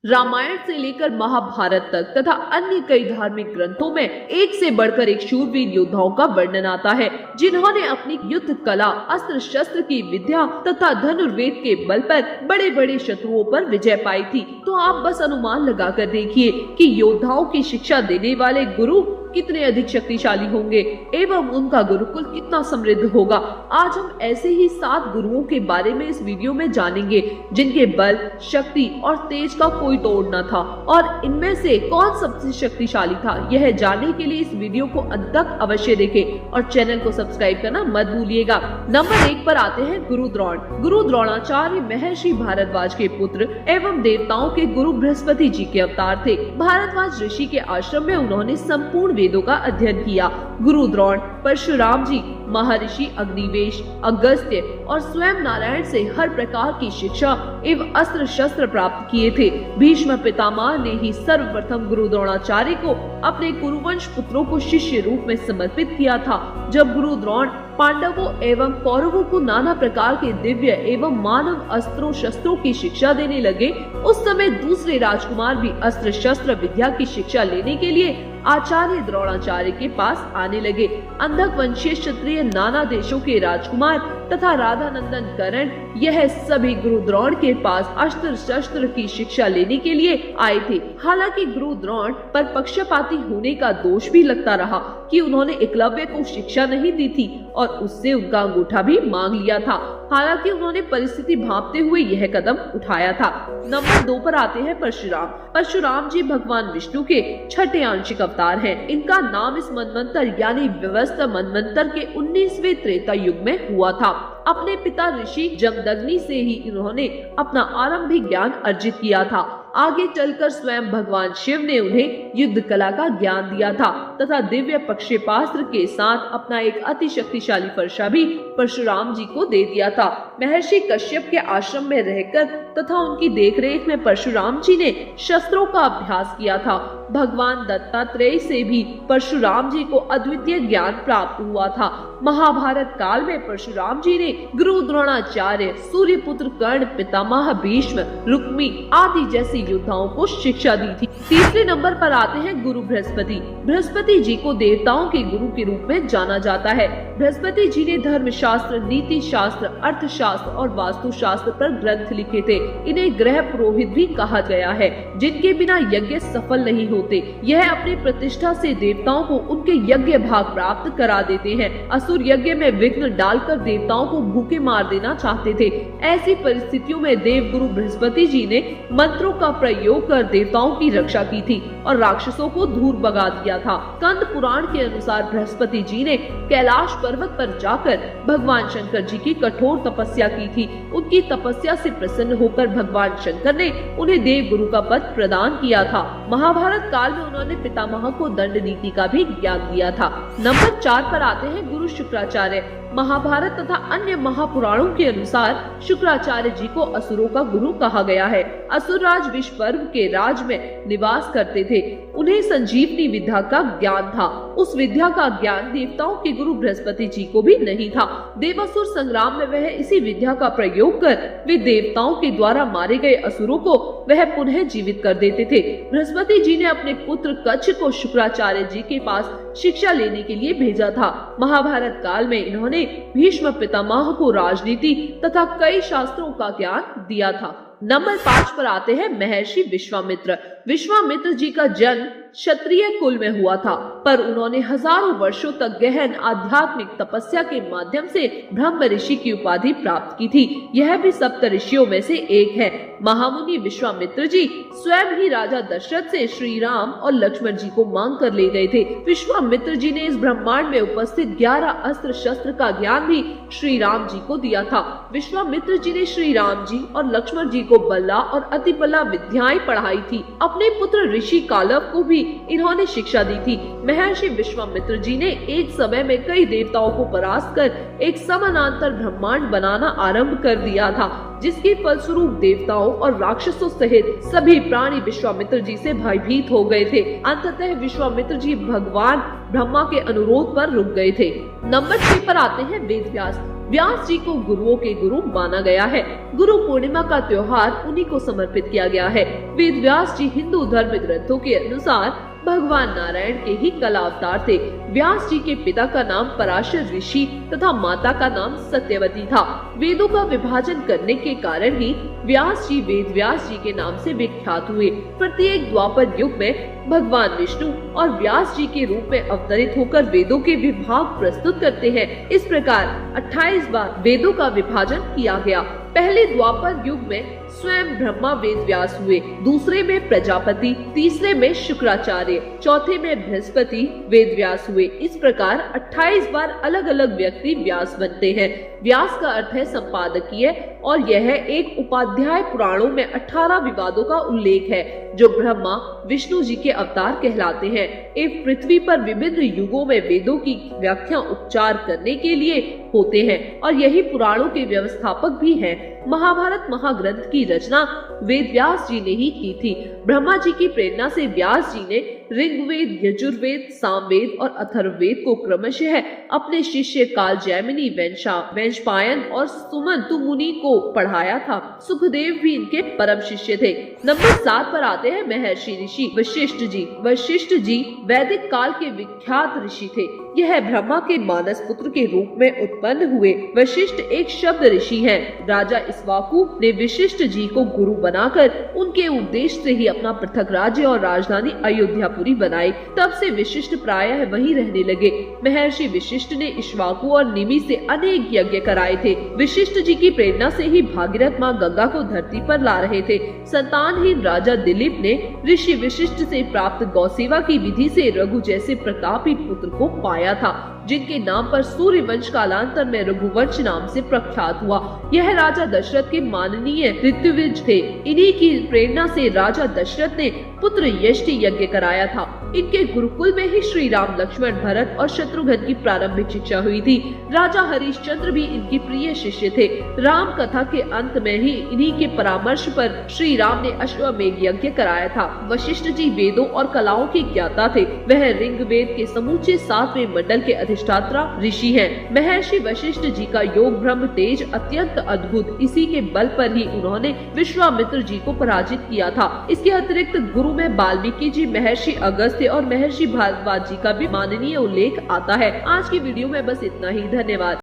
रामायण से लेकर महाभारत तक तथा अन्य कई धार्मिक ग्रंथों में एक से बढ़कर एक शूरवीर योद्धाओं का वर्णन आता है, जिन्होंने अपनी युद्ध कला, अस्त्र शस्त्र की विद्या तथा धनुर्वेद के बल पर बड़े बड़े शत्रुओं पर विजय पाई थी। तो आप बस अनुमान लगाकर देखिए कि योद्धाओं की शिक्षा देने वाले गुरु कितने अधिक शक्तिशाली होंगे एवं उनका गुरुकुल कितना समृद्ध होगा। आज हम ऐसे ही 7 गुरुओं के बारे में इस वीडियो में जानेंगे, जिनके बल, शक्ति और तेज का कोई तोड़ न था, और इनमें से कौन सबसे शक्तिशाली था। यह जानने के लिए इस वीडियो को अंत तक अवश्य देखें और चैनल को सब्सक्राइब करना मत भूलिएगा। नंबर 1 पर आते हैं गुरु द्रोण। गुरु द्रोणाचार्य महर्षि भारद्वाज के पुत्र एवं देवताओं के गुरु बृहस्पति जी के अवतार थे। भारद्वाज ऋषि के आश्रम में उन्होंने संपूर्ण वेदों का अध्ययन किया। गुरु द्रोण परशुराम जी, महर्षि अग्निवेश, अगस्त्य और स्वयं नारायण से हर प्रकार की शिक्षा एवं अस्त्र शस्त्र प्राप्त किए थे। भीष्म पितामह ने ही सर्वप्रथम गुरु द्रोणाचार्य को अपने कुरुवंश पुत्रों को शिष्य रूप में समर्पित किया था। जब गुरु द्रोण पांडवों एवं कौरवों को नाना प्रकार के दिव्य एवं मानव अस्त्रों शस्त्रों की शिक्षा देने लगे, उस समय दूसरे राजकुमार भी अस्त्र शस्त्र विद्या की शिक्षा लेने के लिए आचार्य द्रोणाचार्य के पास आने लगे। अंधक वंशीय क्षत्रिय, नाना देशों के राजकुमार तथा राधानंदन कर्ण, यह सभी गुरु द्रोण के पास अस्त्र शस्त्र की शिक्षा लेने के लिए आए थे। हालांकि गुरु द्रोण पर पक्षपाती होने का दोष भी लगता रहा कि उन्होंने एकलव्य को शिक्षा नहीं दी थी और उससे उनका अंगूठा भी मांग लिया था। हालांकि उन्होंने परिस्थिति भांपते हुए यह कदम उठाया था। नंबर 2 पर आते हैं परशुराम। परशुराम जी भगवान विष्णु के छठे आंशिक अवतार हैं। इनका नाम इस मनवंतर यानी व्यवस्था मनवंतर के 19वें त्रेता युग में हुआ था। अपने पिता ऋषि जमदग्नि से ही इन्होंने अपना आरंभिक ज्ञान अर्जित किया था। आगे चलकर स्वयं भगवान शिव ने उन्हें युद्ध कला का ज्ञान दिया था तथा दिव्य प्रक्षेपास्त्र के साथ अपना एक अति शक्तिशाली फरसा भी परशुराम जी को दे दिया था। महर्षि कश्यप के आश्रम में रहकर तथा उनकी देखरेख में परशुराम जी ने शस्त्रों का अभ्यास किया था। भगवान दत्तात्रेय से भी परशुराम जी को अद्वितीय ज्ञान प्राप्त हुआ था। महाभारत काल में परशुराम जी ने गुरु द्रोणाचार्य, सूर्यपुत्र कर्ण, पितामह भीष्म, रुक्मी आदि जैसे योद्धाओं को शिक्षा दी थी। तीसरे नंबर पर आते हैं गुरु बृहस्पति। बृहस्पति जी को देवताओं के गुरु के रूप में जाना जाता है। बृहस्पति जी ने धर्म शास्त्र, नीति शास्त्र, अर्थशास्त्र और वास्तु शास्त्र पर ग्रंथ लिखे थे। इन्हें ग्रह पुरोहित भी कहा गया है, जिनके बिना यज्ञ सफल नहीं होते। यह अपनी प्रतिष्ठा से देवताओं को उनके यज्ञ भाग प्राप्त करा देते हैं। असुर यज्ञ में विघ्न डालकर देवताओं को भूखे मार देना चाहते थे। ऐसी परिस्थितियों में देव गुरु बृहस्पति जी ने मंत्रों का प्रयोग कर देवताओं की रक्षा की थी और राक्षसों को दूर भगा दिया था। स्कंद पुराण के अनुसार बृहस्पति जी ने कैलाश पर्वत पर जाकर भगवान शंकर जी की कठोर तपस्या की थी। उनकी तपस्या से प्रसन्न होकर भगवान शंकर ने उन्हें देव गुरु का पद प्रदान किया था। महाभारत काल में उन्होंने पितामह को दंड नीति का भी ज्ञान दिया था। नंबर 4 पर आते हैं गुरु शुक्राचार्य। महाभारत तथा अन्य महापुराणों के अनुसार शुक्राचार्य जी को असुरों का गुरु कहा गया है। असुरराज विश्वपर्व के राज में निवास करते थे। उन्हें संजीवनी विद्या का ज्ञान था। उस विद्या का ज्ञान देवताओं के गुरु बृहस्पति जी को भी नहीं था। देवासुर संग्राम में वह इसी विद्या का प्रयोग कर वे देवताओं के द्वारा मारे गए असुरों को वह पुनः जीवित कर देते थे। बृहस्पति जी ने अपने पुत्र कच्छ को शुक्राचार्य जी के पास शिक्षा लेने के लिए भेजा था। महाभारत काल में इन्होंने भीष्म पितामह को राजनीति तथा कई शास्त्रों का ज्ञान दिया था। नंबर 5 पर आते हैं महर्षि विश्वामित्र। विश्वामित्र जी का जन्म क्षत्रिय कुल में हुआ था, पर उन्होंने हजारों वर्षों तक गहन आध्यात्मिक तपस्या के माध्यम से ब्रह्म ऋषि की उपाधि प्राप्त की थी। यह भी सप्त ऋषियों में से एक है। महामुनि विश्वामित्र जी स्वयं ही राजा दशरथ से श्री राम और लक्ष्मण जी को मांग कर ले गए थे। विश्वामित्र जी ने इस ब्रह्मांड में उपस्थित 11 अस्त्र शस्त्र का ज्ञान भी श्री राम जी को दिया था। विश्वामित्र जी ने श्री राम जी और लक्ष्मण जी को बल्ला और अतिबला विद्याएं पढ़ाई थी। अपने पुत्र ऋषि कालव को भी इन्होंने शिक्षा दी थी। महर्षि विश्वामित्र जी ने एक समय में कई देवताओं को परास्त कर एक समानांतर ब्रह्मांड बनाना आरंभ कर दिया था, जिसके फलस्वरूप देवताओं और राक्षसों सहित सभी प्राणी विश्वामित्र जी से भयभीत हो गए थे। अंततः विश्वामित्र जी भगवान ब्रह्मा के अनुरोध पर रुक गए थे। नंबर 6 पर आते हैं वेद व्यास। व्यास जी को गुरुओं के गुरु माना गया है। गुरु पूर्णिमा का त्योहार उन्हीं को समर्पित किया गया है। वेद व्यास जी हिंदू धर्म ग्रंथों के अनुसार भगवान नारायण के ही कला अवतार थे। व्यास जी के पिता का नाम पराशर ऋषि तथा माता का नाम सत्यवती था। वेदों का विभाजन करने के कारण ही व्यास जी वेद व्यास जी के नाम से विख्यात हुए। प्रत्येक द्वापर युग में भगवान विष्णु और व्यास जी के रूप में अवतरित होकर वेदों के विभाग प्रस्तुत करते हैं। इस प्रकार 28 बार वेदों का विभाजन किया गया। पहले द्वापर युग में स्वयं ब्रह्मा वेद व्यास हुए, दूसरे में प्रजापति, तीसरे में शुक्राचार्य, चौथे में बृहस्पति वेद व्यास हुए। इस प्रकार 28 बार अलग अलग व्यक्ति व्यास बनते हैं। व्यास का अर्थ है संपादकीय और यह एक उपाध्याय। पुराणों में 18 विवादों का उल्लेख है जो ब्रह्मा विष्णु जी के अवतार कहलाते हैं। एक पृथ्वी पर विभिन्न युगों में वेदों की व्याख्या उपचार करने के लिए होते हैं और यही पुराणों के व्यवस्थापक भी हैं। महाभारत महाग्रंथ की रचना वेद व्यास जी ने ही की थी। ब्रह्मा जी की प्रेरणा से व्यास जी ने ऋग्वेद, यजुर्वेद, सामवेद और अथर्ववेद को क्रमशः अपने शिष्य काल जैमिनी, वैशंपायन और सुमंतु मुनि को पढ़ाया था। सुखदेव भी इनके परम शिष्य थे। नंबर 7 पर आते हैं महर्षि ऋषि वशिष्ठ जी। वशिष्ठ जी वैदिक काल के विख्यात ऋषि थे। यह ब्रह्मा के मानस पुत्र के रूप में उत्पन्न हुए। वशिष्ठ एक शब्द ऋषि हैं। राजा इक्ष्वाकु ने वशिष्ठ जी को गुरु बनाकर उनके उपदेश से ही अपना पृथक राज्य और राजधानी अयोध्यापुरी बनाई। तब से वशिष्ठ प्रायः वहीं रहने लगे। महर्षि वशिष्ठ ने इक्ष्वाकु और निमि से अनेक यज्ञ कराए थे। वशिष्ठ जी की प्रेरणा से ही भागीरथ माँ गंगा को धरती पर ला रहे थे। संतानहीन राजा दिलीप ने ऋषि वशिष्ठ से प्राप्त गौसेवा की विधि से रघु जैसे प्रतापी पुत्र को पाया था, जिनके नाम पर सूर्य वंश कालांतर में रघुवंश नाम से प्रख्यात हुआ। यह राजा दशरथ के माननीय ऋत्विज थे। इन्हीं की प्रेरणा से राजा दशरथ ने पुत्र यष्टि यज्ञ कराया था। इनके गुरुकुल में ही श्री राम, लक्ष्मण, भरत और शत्रुघ्न की प्रारंभिक शिक्षा हुई थी। राजा हरिश्चंद्र भी इनकी प्रिय शिष्य थे। राम कथा के अंत में ही इन्हीं के परामर्श पर श्री राम ने अश्वमेध यज्ञ कराया था। वशिष्ठ जी वेदों और कलाओं के ज्ञाता थे। वह ऋग्वेद के समूचे 7वें मंडल के अधिष्ठाता ऋषि हैं। महर्षि वशिष्ठ जी का योग ब्रह्म तेज अत्यंत अद्भुत। इसी के बल पर ही उन्होंने विश्वामित्र जी को पराजित किया था। इसके अतिरिक्त गुरु में वाल्मीकि जी, महर्षि अगस्त्य और महर्षि भारद्वाज जी का भी माननीय उल्लेख आता है। आज की वीडियो में बस इतना ही। धन्यवाद।